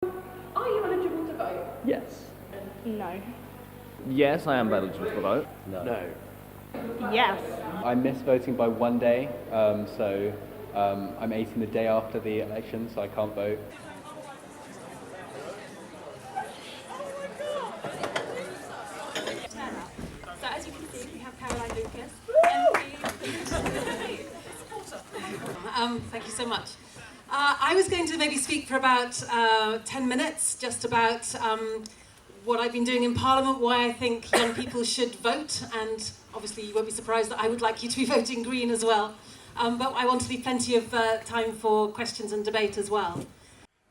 Are you eligible to vote? Yes. No. Yes, I am eligible to vote. No. Yes. I missed voting by 1 day, so I'm 18 the day after the election, so I can't vote. So as you can see, we have Caroline Lucas, MP. Thank you so much. I was going to maybe speak for about 10 minutes, just about what I've been doing in Parliament, why I think young people should vote, and obviously you won't be surprised that I would like you to be voting Green as well. But I want to leave plenty of time for questions and debate as well.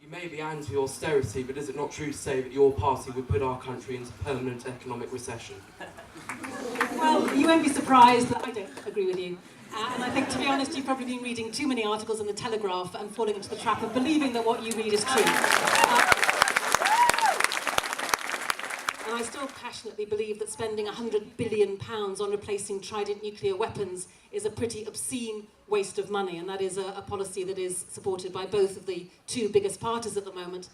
You may be anti-austerity, but is it not true to say that your party would put our country into permanent economic recession? Well, you won't be surprised that I don't agree with you. And I think, to be honest, you've probably been reading too many articles in the Telegraph and falling into the trap of believing that what you read is true. And I still passionately believe that spending £100 billion on replacing Trident nuclear weapons is a pretty obscene waste of money, and that is a policy that is supported by both of the two biggest parties at the moment.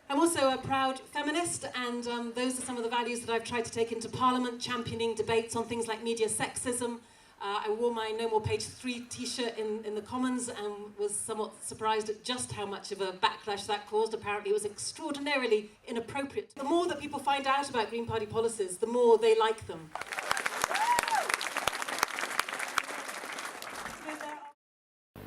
I'm also a proud feminist, and those are some of the values that I've tried to take into Parliament, championing debates on things like media sexism. I wore my No More Page 3 t-shirt in the Commons and was somewhat surprised at just how much of a backlash that caused. Apparently it was extraordinarily inappropriate. The more that people find out about Green Party policies, the more they like them.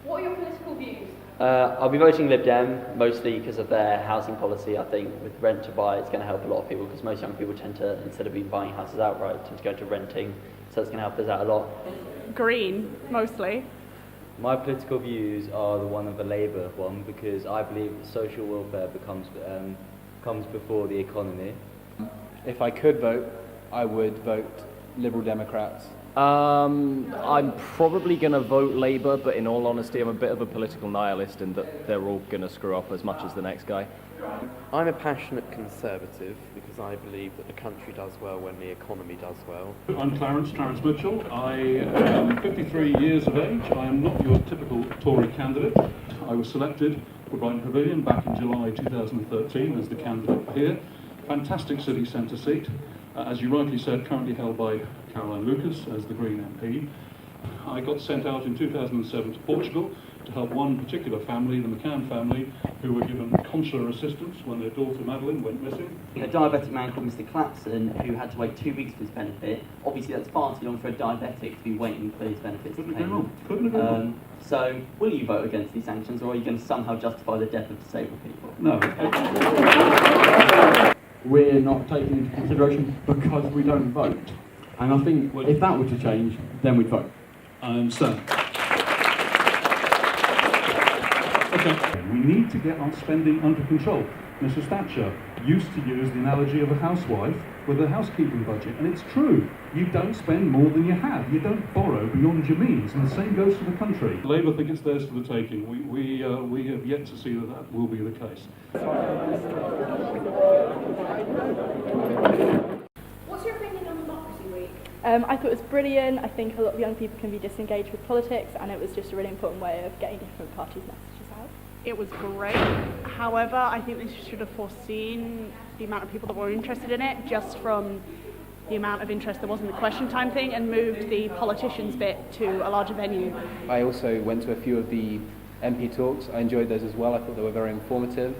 What are your political views? I'll be voting Lib Dem, mostly because of their housing policy. I think with rent to buy, it's going to help a lot of people, because most young people tend to, instead of buying houses outright, tend to go into renting. So it's going to help us out a lot. Green, mostly. My political views are the one of the Labour one, because I believe social welfare comes before the economy. If I could vote, I would vote Liberal Democrats. I'm probably going to vote Labour, but in all honesty, I'm a bit of a political nihilist in that they're all going to screw up as much as the next guy. I'm a passionate Conservative because I believe that the country does well when the economy does well. I'm Clarence Mitchell. I am 53 years of age. I am not your typical Tory candidate. I was selected for Brighton Pavilion back in July 2013 as the candidate here. Fantastic city centre seat. As you rightly said, currently held by Caroline Lucas as the Green MP. I got sent out in 2007 to Portugal to help one particular family, the McCann family, who were given consular assistance when their daughter Madeline went missing. A diabetic man called Mr. Clapson, who had to wait 2 weeks for his benefit. Obviously that's far too long for a diabetic to be waiting for his benefits to pay. Couldn't agree more. So, will you vote against these sanctions, or are you going to somehow justify the death of disabled people? No. We're not taken into consideration because we don't vote. And I think if that were to change, then we'd vote. I understand. Okay. We need to get our spending under control. Mrs. Thatcher used to use the analogy of a housewife with a housekeeping budget, and it's true. You don't spend more than you have. You don't borrow beyond your means, and the same goes for the country. Labour think it's theirs for the taking. We have yet to see that will be the case. What's your opinion on Democracy Week? I thought it was brilliant. I think a lot of young people can be disengaged with politics, and it was just a really important way of getting different parties' messages out. It was great. However, I think they should have foreseen the amount of people that were interested in it, just from the amount of interest there was in the question time thing, and moved the politicians bit to a larger venue. I also went to a few of the MP talks. I enjoyed those as well. I thought they were very informative.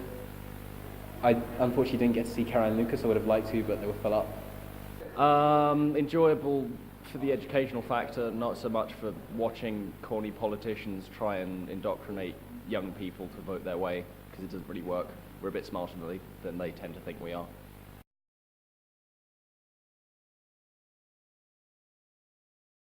I unfortunately didn't get to see Caroline Lucas. I would have liked to, but they were full up. Enjoyable for the educational factor, not so much for watching corny politicians try and indoctrinate young people to vote their way, because it doesn't really work. We're a bit smarter than they tend to think we are.